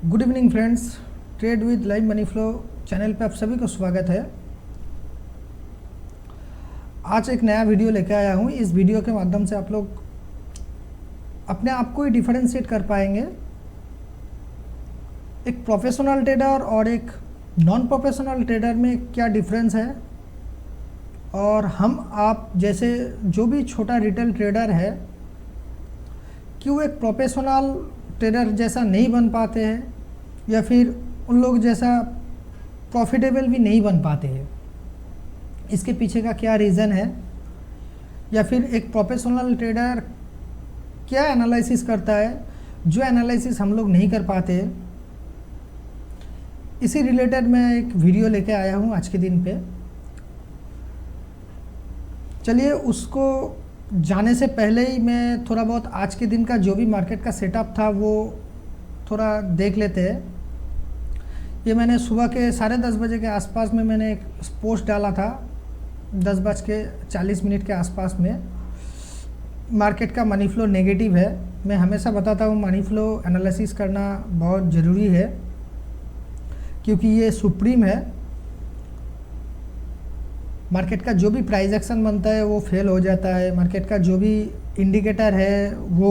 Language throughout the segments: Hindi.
Good evening friends, trade with live money flow channel पे आप सभी को स्वागत है। आज एक नया वीडियो लेकर आया हूँ। इस वीडियो के माध्यम से आप लोग अपने आप को ही डिफरेंशिएट कर पाएंगे एक प्रोफेशनल ट्रेडर और एक नॉन प्रोफेशनल ट्रेडर में क्या डिफरेंस है, और हम आप जैसे जो भी छोटा रिटेल ट्रेडर है क्यों एक प्रोफेशनल ट्रेडर जैसा नहीं बन पाते हैं, या फिर उन लोग जैसा प्रॉफिटेबल भी नहीं बन पाते हैं। इसके पीछे का क्या रीज़न है, या फिर एक प्रोफेशनल ट्रेडर क्या एनालिसिस करता है जो एनालिसिस हम लोग नहीं कर पाते। इसी रिलेटेड मैं एक वीडियो लेके आया हूँ आज के दिन पे। चलिए उसको जाने से पहले ही मैं थोड़ा बहुत आज के दिन का जो भी मार्केट का सेटअप था वो थोड़ा देख लेते हैं। ये मैंने सुबह के 10:30 बजे के आसपास में मैंने एक पोस्ट डाला था, 10:40 के आसपास में। मार्केट का मनी फ्लो नेगेटिव है। मैं हमेशा बताता हूँ मनी फ्लो एनालिसिस करना बहुत ज़रूरी है, क्योंकि ये सुप्रीम है। मार्केट का जो भी प्राइस एक्शन बनता है वो फेल हो जाता है। मार्केट का जो भी इंडिकेटर है वो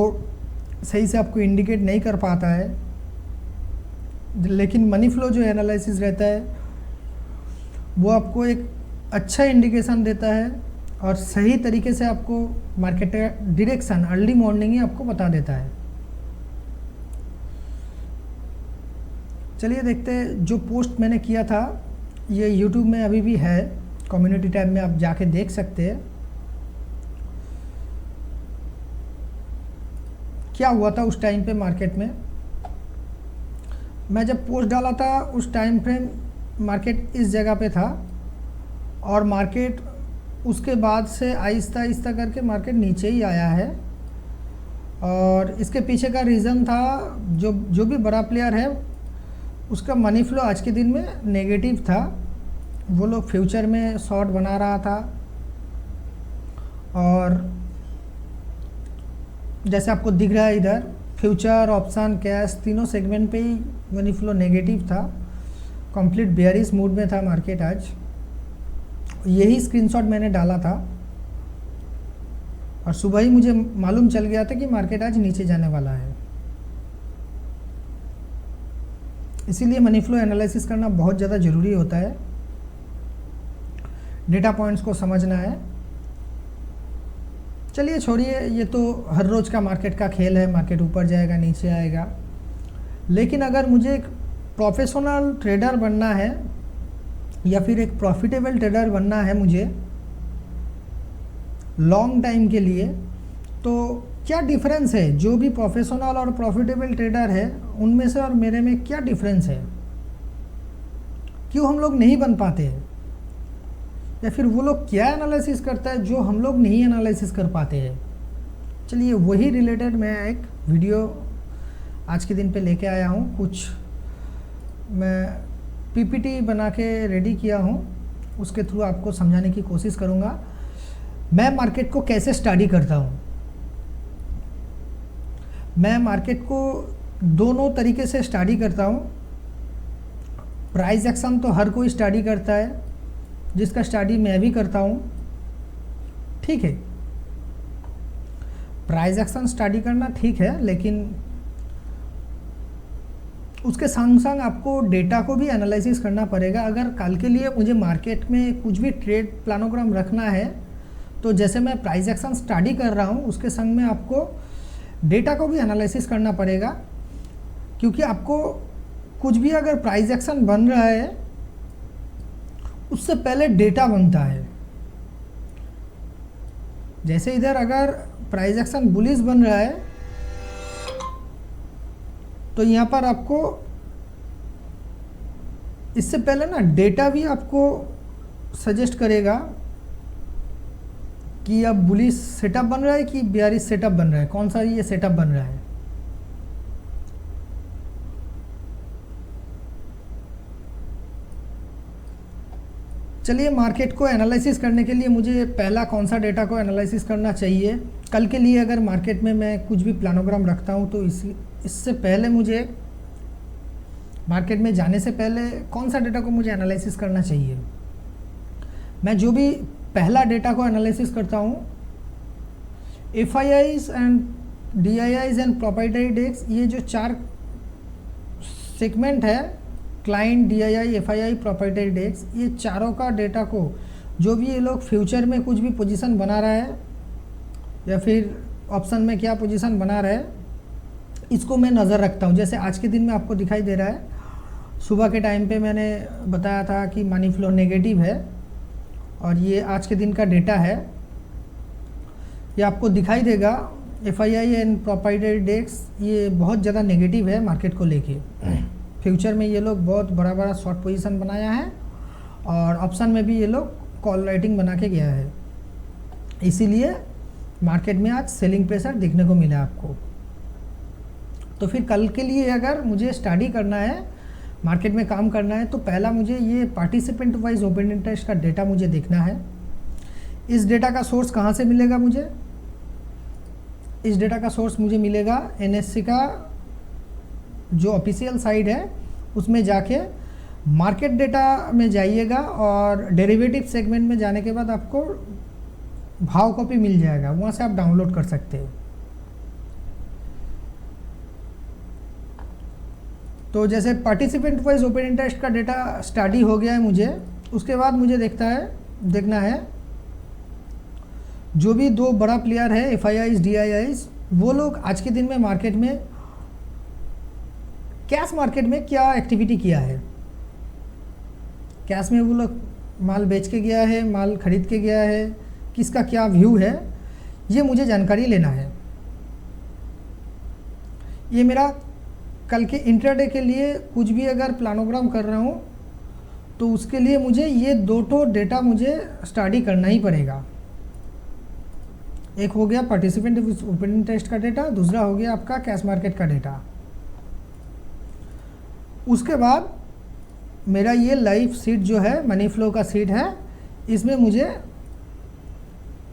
सही से आपको इंडिकेट नहीं कर पाता है, लेकिन मनी फ्लो जो एनालिसिस रहता है वो आपको एक अच्छा इंडिकेशन देता है और सही तरीके से आपको मार्केट का डायरेक्शन अर्ली मॉर्निंग ही आपको बता देता है। चलिए देखते हैं। जो पोस्ट मैंने किया था ये यूट्यूब में अभी भी है, कम्युनिटी टैब में आप जाके देख सकते हैं। क्या हुआ था उस टाइम पे मार्केट में। मैं जब पोस्ट डाला था उस टाइम फ्रेम मार्केट इस जगह पे था, और मार्केट उसके बाद से आहिस्ता आहिस्ता करके मार्केट नीचे ही आया है। और इसके पीछे का रीज़न था जो भी बड़ा प्लेयर है उसका मनी फ्लो आज के दिन में नेगेटिव था। वो लोग फ्यूचर में शॉर्ट बना रहा था, और जैसे आपको दिख रहा है इधर फ्यूचर, ऑप्शन, कैश तीनों सेगमेंट पे ही मनी फ्लो नेगेटिव था। कंप्लीट बेयरिश मूड में था मार्केट आज। यही स्क्रीनशॉट मैंने डाला था, और सुबह ही मुझे मालूम चल गया था कि मार्केट आज नीचे जाने वाला है। इसीलिए मनी फ्लो एनालिसिस करना बहुत ज़्यादा ज़रूरी होता है। डेटा पॉइंट्स को समझना है। चलिए छोड़िए, ये तो हर रोज़ का मार्केट का खेल है। मार्केट ऊपर जाएगा नीचे आएगा, लेकिन अगर मुझे एक प्रोफेशनल ट्रेडर बनना है या फिर एक प्रॉफिटेबल ट्रेडर बनना है मुझे लॉन्ग टाइम के लिए, तो क्या डिफरेंस है जो भी प्रोफेशनल और प्रॉफिटेबल ट्रेडर है उनमें से और मेरे में क्या डिफरेंस है, क्यों हम लोग नहीं बन पाते हैं, या फिर वो लोग क्या एनालिसिस करता है जो हम लोग नहीं एनालिसिस कर पाते हैं। चलिए वही रिलेटेड मैं एक वीडियो आज के दिन पे लेके आया हूँ। कुछ मैं पीपीटी बना के रेडी किया हूँ, उसके थ्रू आपको समझाने की कोशिश करूँगा मैं मार्केट को कैसे स्टडी करता हूँ। मैं मार्केट को दोनों तरीके से स्टडी करता हूँ। प्राइस एक्शन तो हर कोई स्टडी करता है, जिसका स्टडी मैं भी करता हूँ, ठीक है। प्राइस एक्शन स्टडी करना ठीक है, लेकिन उसके संग संग आपको डेटा को भी एनालिसिस करना पड़ेगा। अगर कल के लिए मुझे मार्केट में कुछ भी ट्रेड प्लानोग्राम रखना है, तो जैसे मैं प्राइस एक्शन स्टडी कर रहा हूँ उसके संग में आपको डेटा को भी एनालिसिस करना पड़ेगा, क्योंकि आपको कुछ भी अगर प्राइस एक्शन बन रहा है उससे पहले डेटा बनता है। जैसे इधर अगर प्राइस एक्शन बुलिश बन रहा है तो यहाँ पर आपको इससे पहले ना डेटा भी आपको सजेस्ट करेगा कि अब बुलिश सेटअप बन रहा है कि बेयरिश सेटअप बन रहा है, कौन सा ये सेटअप बन रहा है। चलिए मार्केट को एनालिसिस करने के लिए मुझे पहला कौन सा डेटा को एनालिसिस करना चाहिए। कल के लिए अगर मार्केट में मैं कुछ भी प्लानोग्राम रखता हूँ तो इससे पहले मुझे मार्केट में जाने से पहले कौन सा डेटा को मुझे एनालिसिस करना चाहिए। मैं जो भी पहला डेटा को एनालिसिस करता हूँ, FIIs and DIIs and proprietary desk, ये जो 4 सेगमेंट है, client, DII, FII, proprietary desk, ये चारों का डेटा को जो भी ये लोग फ्यूचर में कुछ भी पोजीशन बना रहा है या फिर ऑप्शन में क्या पोजीशन बना रहा है, इसको मैं नज़र रखता हूँ। जैसे आज के दिन में आपको दिखाई दे रहा है, सुबह के टाइम पे मैंने बताया था कि मनी फ्लो नेगेटिव है और ये आज के दिन का डेटा है। ये आपको दिखाई देगा FII एंड प्रोप्राइटरी डेस्क ये बहुत ज़्यादा नेगेटिव है मार्केट को लेके। फ्यूचर में ये लोग बहुत बड़ा बड़ा शॉर्ट पोजीशन बनाया है और ऑप्शन में भी ये लोग कॉल राइटिंग बना के गया है, इसीलिए मार्केट में आज सेलिंग प्रेशर देखने को मिला आपको। तो फिर कल के लिए अगर मुझे स्टडी करना है, मार्केट में काम करना है, तो पहला मुझे ये पार्टिसिपेंट वाइज ओपन इंटरेस्ट का डेटा मुझे देखना है। इस डेटा का सोर्स कहाँ से मिलेगा मुझे? इस डेटा का सोर्स मुझे मिलेगा NSE का जो ऑफिशियल साइट है, उसमें जाके मार्केट डेटा में जाइएगा और डेरिवेटिव सेगमेंट में जाने के बाद आपको भाव कॉपी मिल जाएगा, वहाँ से आप डाउनलोड कर सकते हो। तो जैसे पार्टिसिपेंट वाइज ओपन इंटरेस्ट का डेटा स्टडी हो गया है मुझे, उसके बाद मुझे देखना है जो भी 2 बड़ा प्लेयर है FIIs, DIIs, वो लोग आज के दिन में मार्केट में, कैश मार्केट में क्या एक्टिविटी किया है। कैश में वो लोग माल बेच के गया है, माल खरीद के गया है, किसका क्या व्यू है, ये मुझे जानकारी लेना है। ये मेरा कल के इंट्राडे के लिए कुछ भी अगर प्लानोग्राम कर रहा हूँ तो उसके लिए मुझे ये 2 डेटा मुझे स्टडी करना ही पड़ेगा। एक हो गया पार्टिसिपेंट ओपन इंटरेस्ट का डेटा, दूसरा हो गया आपका कैश मार्केट का डेटा। उसके बाद मेरा ये लाइव सीट जो है, मनी फ्लो का सीट है, इसमें मुझे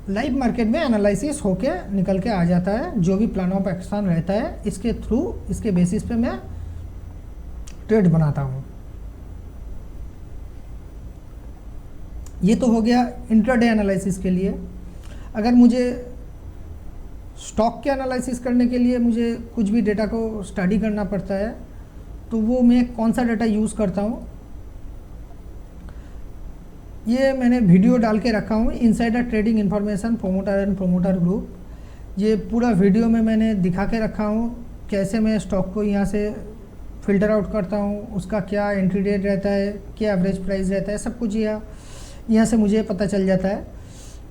लाइव मार्केट में एनालिसिस होके निकल के आ जाता है। जो भी प्लान ऑफ एक्शन रहता है, इसके थ्रू, इसके बेसिस पे मैं ट्रेड बनाता हूँ। ये तो हो गया इंट्राडे एनालिसिस के लिए। अगर मुझे स्टॉक के एनालिसिस करने के लिए मुझे कुछ भी डेटा को स्टडी करना पड़ता है, तो वो मैं कौन सा डेटा यूज़ करता हूँ, ये मैंने वीडियो डाल के रखा हूँ, insider trading information promoter and promoter group. ये पूरा वीडियो में मैंने दिखा के रखा हूँ कैसे मैं स्टॉक को यहाँ से फ़िल्टर आउट करता हूँ, उसका क्या एंट्री डेट रहता है, क्या एवरेज प्राइस रहता है, सब कुछ यहाँ से मुझे पता चल जाता है।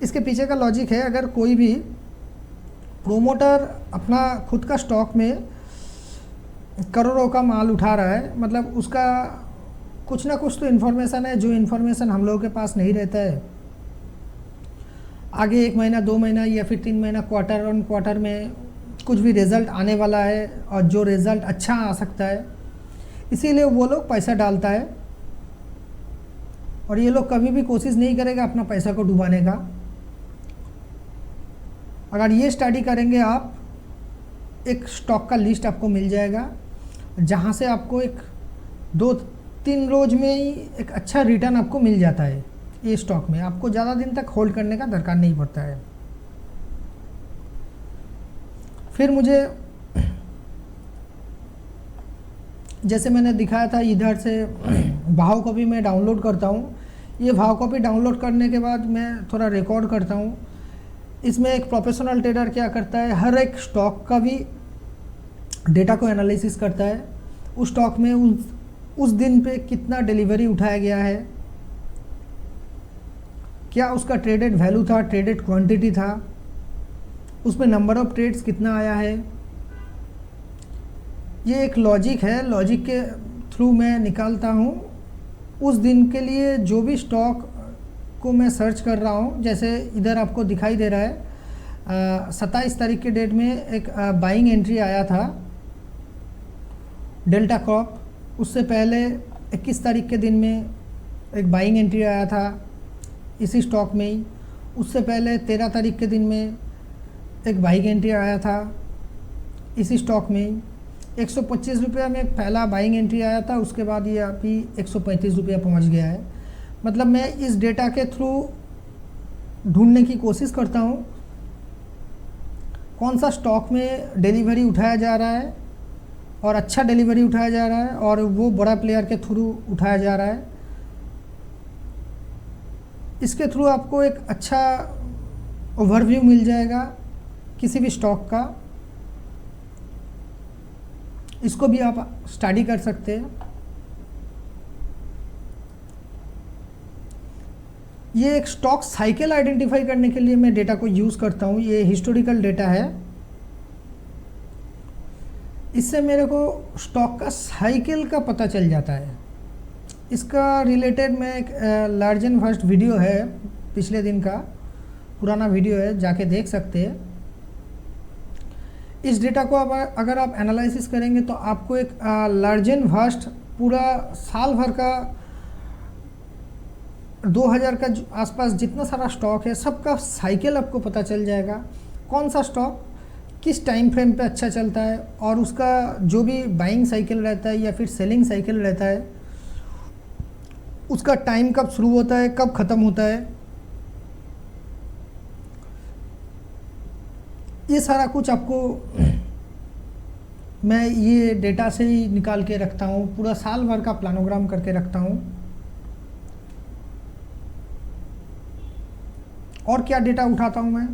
इसके पीछे का लॉजिक है, अगर कोई भी प्रोमोटर अपना खुद का स्टॉक में करोड़ों का माल उठा रहा है, मतलब उसका कुछ ना कुछ तो इन्फॉर्मेशन है, जो इन्फॉर्मेशन हम लोगों के पास नहीं रहता है। आगे 1 महीना, 2 महीना या फिर 3 महीना, क्वार्टर ऑन क्वार्टर में कुछ भी रिज़ल्ट आने वाला है और जो रिज़ल्ट अच्छा आ सकता है, इसीलिए वो लोग पैसा डालता है। और ये लोग कभी भी कोशिश नहीं करेगा अपना पैसा को डुबाने का। अगर ये स्टडी करेंगे आप, एक स्टॉक का लिस्ट आपको मिल जाएगा, जहाँ से आपको एक 2-3 रोज में ही एक अच्छा रिटर्न आपको मिल जाता है। ये स्टॉक में आपको ज़्यादा दिन तक होल्ड करने का दरकार नहीं पड़ता है। फिर मुझे जैसे मैंने दिखाया था, इधर से भाव कॉपी मैं डाउनलोड करता हूँ। ये भाव कॉपी डाउनलोड करने के बाद मैं थोड़ा रिकॉर्ड करता हूँ। इसमें एक प्रोफेशनल ट्रेडर क्या करता है, हर एक स्टॉक का भी डेटा को एनालिसिस करता है। उस स्टॉक में उस दिन पे कितना डिलीवरी उठाया गया है, क्या उसका ट्रेडेड वैल्यू था, ट्रेडेड क्वांटिटी था, उसमें नंबर ऑफ ट्रेड्स कितना आया है। ये एक लॉजिक है, लॉजिक के थ्रू मैं निकालता हूँ उस दिन के लिए जो भी स्टॉक को मैं सर्च कर रहा हूँ। जैसे इधर आपको दिखाई दे रहा है 27 तारीख के डेट में एक बाइंग एंट्री आया था डेल्टा क्रॉप। उससे पहले 21 तारीख के दिन में एक बाइंग एंट्री आया था इसी स्टॉक में ही। उससे पहले 13 तारीख के दिन में एक बाइंग एंट्री आया था इसी स्टॉक में ही। 125 रुपया में पहला बाइंग एंट्री आया था, उसके बाद ये अभी 135 रुपया पहुँच गया है। मतलब मैं इस डेटा के थ्रू ढूंढने की कोशिश करता हूँ कौन सा स्टॉक में डिलीवरी उठाया जा रहा है और अच्छा डिलीवरी उठाया जा रहा है और वो बड़ा प्लेयर के थ्रू उठाया जा रहा है। इसके थ्रू आपको एक अच्छा ओवरव्यू मिल जाएगा किसी भी स्टॉक का। इसको भी आप स्टडी कर सकते हैं। ये एक स्टॉक साइकिल आइडेंटिफाई करने के लिए मैं डेटा को यूज़ करता हूँ। ये हिस्टोरिकल डेटा है। इससे मेरे को स्टॉक का साइकिल का पता चल जाता है। इसका रिलेटेड मैं एक लार्ज एंड फर्स्ट वीडियो है, पिछले दिन का पुराना वीडियो है, जाके देख सकते हैं। इस डेटा को अगर आप एनालिसिस करेंगे तो आपको एक लार्ज एंड फर्स्ट पूरा साल भर का 2000 का आसपास जितना सारा स्टॉक है सबका साइकिल आपको पता चल जाएगा। कौन सा स्टॉक किस टाइम फ्रेम पे अच्छा चलता है और उसका जो भी बाइंग साइकिल रहता है या फिर सेलिंग साइकिल रहता है उसका टाइम कब शुरू होता है कब ख़त्म होता है। ये सारा कुछ आपको मैं ये डेटा से ही निकाल के रखता हूँ। पूरा साल भर का प्लानोग्राम करके रखता हूँ। और क्या डेटा उठाता हूँ मैं,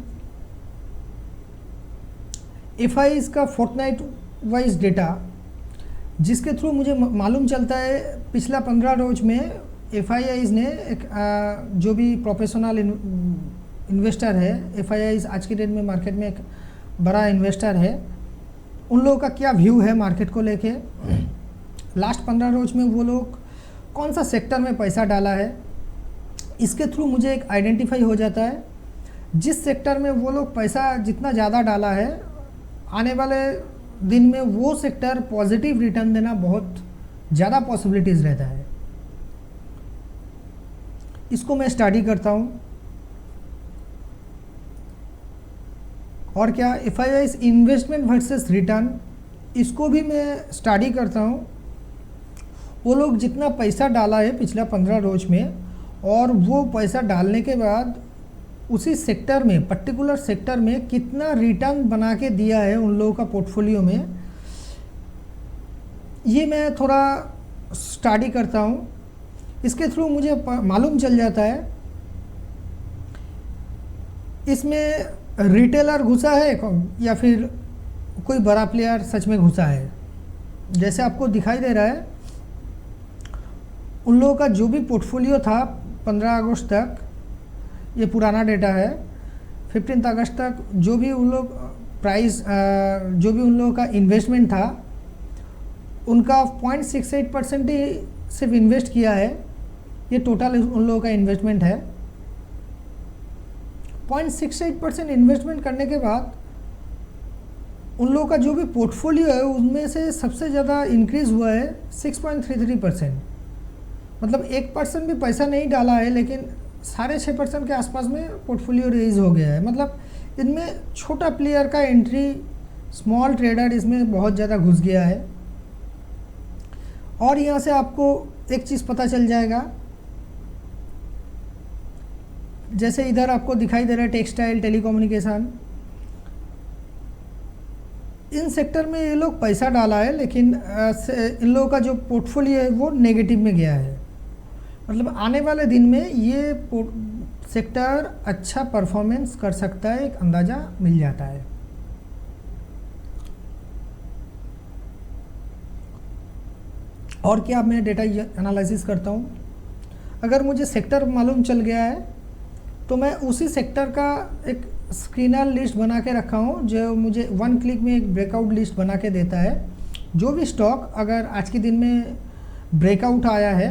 FIs का फोर्टनाइट वाइज डेटा, जिसके थ्रू मुझे मालूम चलता है पिछला 15 रोज में FIs ने एक जो भी प्रोफेशनल इन्वेस्टर है, FIs आज के डेट में मार्केट में एक बड़ा इन्वेस्टर है, उन लोगों का क्या व्यू है मार्केट को लेके। लास्ट 15 रोज में वो लोग कौन सा सेक्टर में पैसा डाला है, इसके थ्रू मुझे एक आइडेंटिफाई हो जाता है। जिस सेक्टर में वो लोग पैसा जितना ज़्यादा डाला है आने वाले दिन में वो सेक्टर पॉजिटिव रिटर्न देना बहुत ज़्यादा पॉसिबिलिटीज़ रहता है। इसको मैं स्टडी करता हूँ। और क्या FIs इन्वेस्टमेंट वर्सेस रिटर्न, इसको भी मैं स्टडी करता हूँ। वो लोग जितना पैसा डाला है पिछला 15 रोज में और वो पैसा डालने के बाद उसी सेक्टर में पर्टिकुलर सेक्टर में कितना रिटर्न बना के दिया है उन लोगों का पोर्टफोलियो में, ये मैं थोड़ा स्टडी करता हूँ। इसके थ्रू मुझे मालूम चल जाता है इसमें रिटेलर घुसा है या फिर कोई बड़ा प्लेयर सच में घुसा है। जैसे आपको दिखाई दे रहा है उन लोगों का जो भी पोर्टफोलियो था 15 अगस्त तक, ये पुराना डेटा है, 15 अगस्त तक जो भी उन लोग जो भी उन लोगों का इन्वेस्टमेंट था उनका 0.68% ही सिर्फ इन्वेस्ट किया है। ये टोटल उन लोगों का इन्वेस्टमेंट है। 0.68% इन्वेस्टमेंट करने के बाद उन लोगों का जो भी पोर्टफोलियो है उनमें से सबसे ज़्यादा इंक्रीज़ हुआ है 6.33%। मतलब 1% भी पैसा नहीं डाला है लेकिन 6.5% के आसपास में पोर्टफोलियो रेज हो गया है। मतलब इनमें छोटा प्लेयर का एंट्री, स्मॉल ट्रेडर इसमें बहुत ज़्यादा घुस गया है। और यहाँ से आपको एक चीज़ पता चल जाएगा, जैसे इधर आपको दिखाई दे रहा है टेक्सटाइल, टेलीकम्युनिकेशन, इन सेक्टर में ये लोग पैसा डाला है लेकिन इन लोगों का जो पोर्टफोलियो है वो नेगेटिव में गया है। मतलब आने वाले दिन में ये सेक्टर अच्छा परफॉर्मेंस कर सकता है, एक अंदाज़ा मिल जाता है। और क्या मैं डेटा एनालिसिस करता हूँ, अगर मुझे सेक्टर मालूम चल गया है तो मैं उसी सेक्टर का एक स्क्रीनर लिस्ट बना के रखा हूँ जो मुझे 1 क्लिक में एक ब्रेकआउट लिस्ट बना के देता है। जो भी स्टॉक अगर आज के दिन में ब्रेकआउट आया है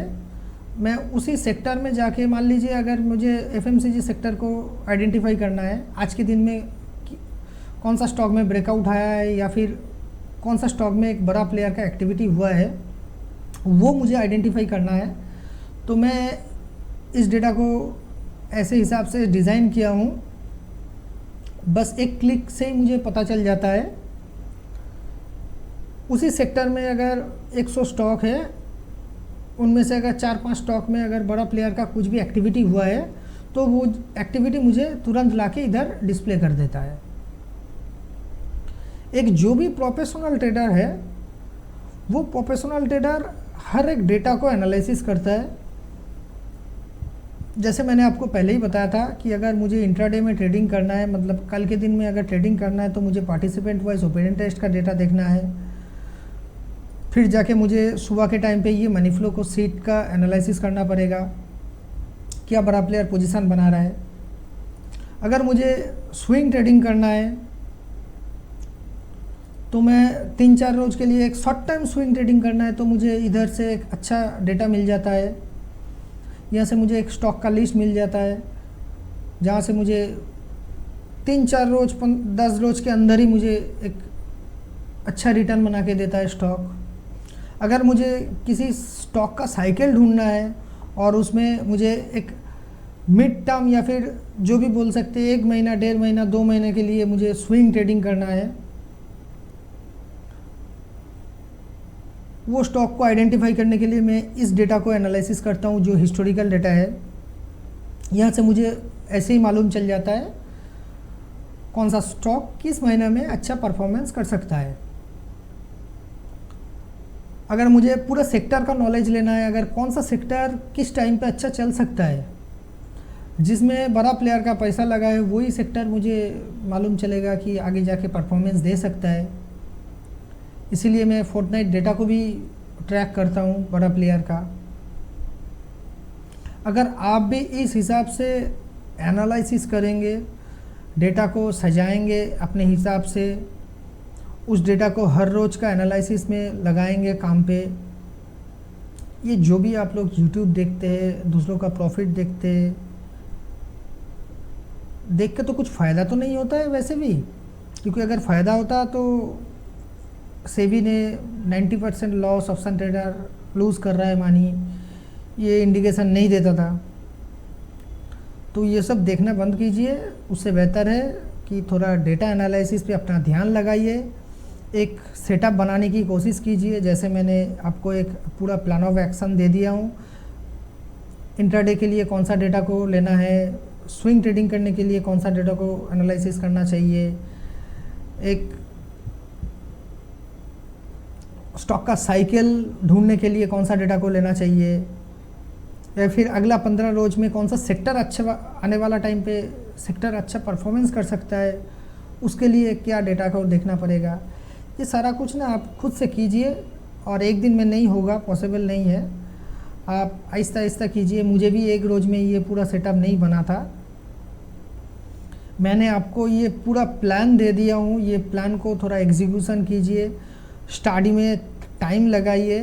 मैं उसी सेक्टर में जाके, मान लीजिए अगर मुझे FMCG सेक्टर को आइडेंटिफाई करना है आज के दिन में कौन सा स्टॉक में ब्रेकआउट आया है या फिर कौन सा स्टॉक में एक बड़ा प्लेयर का एक्टिविटी हुआ है, वो मुझे आइडेंटिफाई करना है। तो मैं इस डेटा को ऐसे हिसाब से डिज़ाइन किया हूँ, बस एक क्लिक से ही मुझे पता चल जाता है। उसी सेक्टर में अगर 100 स्टॉक है, उनमें से अगर 4-5 स्टॉक में अगर बड़ा प्लेयर का कुछ भी एक्टिविटी हुआ है तो वो एक्टिविटी मुझे तुरंत लाके इधर डिस्प्ले कर देता है। एक जो भी प्रोफेशनल ट्रेडर है, वो प्रोफेशनल ट्रेडर हर एक डेटा को एनालिसिस करता है। जैसे मैंने आपको पहले ही बताया था कि अगर मुझे इंट्राडे में ट्रेडिंग करना है, मतलब कल के दिन में अगर ट्रेडिंग करना है, तो मुझे पार्टिसिपेंट वाइज ओपन इंटरेस्ट का डेटा देखना है। फिर जाके मुझे सुबह के टाइम पे ये मनी फ्लो को सीट का एनालिसिस करना पड़ेगा, क्या बड़ा प्लेयर पोजीशन बना रहा है। अगर मुझे स्विंग ट्रेडिंग करना है तो मैं 3-4 रोज़ के लिए एक शॉर्ट टाइम स्विंग ट्रेडिंग करना है, तो मुझे इधर से एक अच्छा डेटा मिल जाता है। यहाँ से मुझे एक स्टॉक का लिस्ट मिल जाता है, जहाँ से मुझे 3-4 रोज़ 10 रोज़ के अंदर ही मुझे एक अच्छा रिटर्न बना के देता है स्टॉक। अगर मुझे किसी स्टॉक का साइकिल ढूंढना है और उसमें मुझे एक मिड टर्म या फिर जो भी बोल सकते हैं 1 महीना, 1.5 महीना, 2 महीने के लिए मुझे स्विंग ट्रेडिंग करना है, वो स्टॉक को आइडेंटिफाई करने के लिए मैं इस डेटा को एनालिसिस करता हूँ, जो हिस्टोरिकल डेटा है। यहाँ से मुझे ऐसे ही मालूम चल जाता है कौन सा स्टॉक किस महीने में अच्छा परफॉर्मेंस कर सकता है। अगर मुझे पूरा सेक्टर का नॉलेज लेना है, अगर कौन सा सेक्टर किस टाइम पे अच्छा चल सकता है, जिसमें बड़ा प्लेयर का पैसा लगा है, वही सेक्टर मुझे मालूम चलेगा कि आगे जाके परफॉर्मेंस दे सकता है। इसीलिए मैं फोर्टनाइट डेटा को भी ट्रैक करता हूँ बड़ा प्लेयर का। अगर आप भी इस हिसाब से एनालिसिस करेंगे, डेटा को सजाएंगे अपने हिसाब से, उस डेटा को हर रोज़ का एनालिसिस में लगाएंगे काम पे, ये जो भी आप लोग यूट्यूब देखते हैं, दूसरों का प्रॉफिट देखते हैं, देख के तो कुछ फ़ायदा तो नहीं होता है वैसे भी, क्योंकि अगर फ़ायदा होता तो सेबी ने 90% लॉस ऑप्शन ट्रेडर लूज़ कर रहा है मानिए, ये इंडिकेशन नहीं देता था। तो ये सब देखना बंद कीजिए, उससे बेहतर है कि थोड़ा डेटा एनालिसिस पे अपना ध्यान लगाइए, एक सेटअप बनाने की कोशिश कीजिए। जैसे मैंने आपको एक पूरा प्लान ऑफ एक्शन दे दिया हूँ, इंट्राडे के लिए कौन सा डेटा को लेना है, स्विंग ट्रेडिंग करने के लिए कौन सा डेटा को एनालिसिस करना चाहिए, एक स्टॉक का साइकिल ढूंढने के लिए कौन सा डेटा को लेना चाहिए, या फिर अगला 15 रोज में कौन सा सेक्टर अच्छा आने वाला टाइम पे सेक्टर अच्छा परफॉर्मेंस कर सकता है, उसके लिए क्या डेटा को देखना पड़ेगा। ये सारा कुछ ना आप खुद से कीजिए, और एक दिन में नहीं होगा, पॉसिबल नहीं है, आप आहिस्ता आहिस्ता कीजिए। मुझे भी एक रोज़ में ये पूरा सेटअप नहीं बना था, मैंने आपको ये पूरा प्लान दे दिया हूँ, ये प्लान को थोड़ा एग्जीक्यूशन कीजिए, स्टडी में टाइम लगाइए।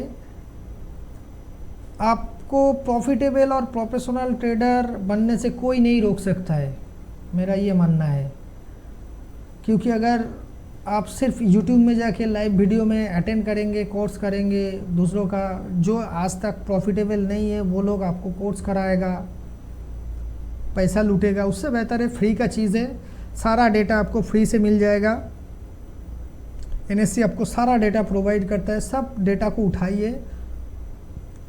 आपको प्रॉफिटेबल और प्रोफेशनल ट्रेडर बनने से कोई नहीं रोक सकता है, मेरा ये मानना है। क्योंकि अगर आप सिर्फ YouTube में जाके लाइव वीडियो में अटेंड करेंगे, कोर्स करेंगे, दूसरों का जो आज तक प्रॉफिटेबल नहीं है वो लोग आपको कोर्स कराएगा, पैसा लूटेगा, उससे बेहतर है फ्री का चीज़ है, सारा डेटा आपको फ्री से मिल जाएगा। NSE आपको सारा डेटा प्रोवाइड करता है, सब डेटा को उठाइए,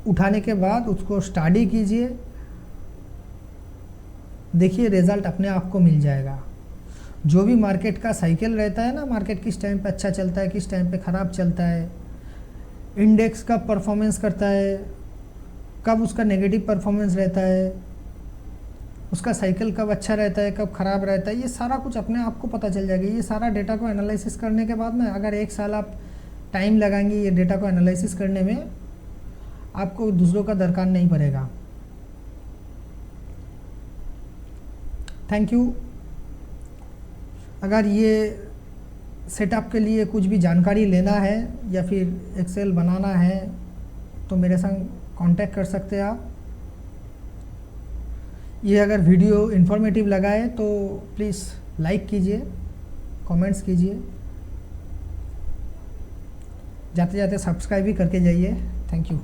उठाने के बाद उसको स्टडी कीजिए, देखिए रिज़ल्ट अपने आप को मिल जाएगा। जो भी मार्केट का साइकिल रहता है ना, मार्केट किस टाइम पे अच्छा चलता है, किस टाइम पे ख़राब चलता है, इंडेक्स कब परफॉर्मेंस करता है, कब उसका नेगेटिव परफॉर्मेंस रहता है, उसका साइकिल कब अच्छा रहता है, कब ख़राब रहता है, ये सारा कुछ अपने आप को पता चल जाएगा। ये सारा डेटा को एनालिसिस करने के बाद में अगर 1 साल आप टाइम लगाएंगे ये डेटा को एनालिसिस करने में, आपको दूसरों का दरकार नहीं पड़ेगा। Thank you. अगर ये सेटअप के लिए कुछ भी जानकारी लेना है या फिर एक्सेल बनाना है तो मेरे संग कांटेक्ट कर सकते हैं आप। ये अगर वीडियो इन्फॉर्मेटिव लगा है तो प्लीज़ लाइक कीजिए, कमेंट्स कीजिए, जाते जाते सब्सक्राइब भी करके जाइए। Thank you.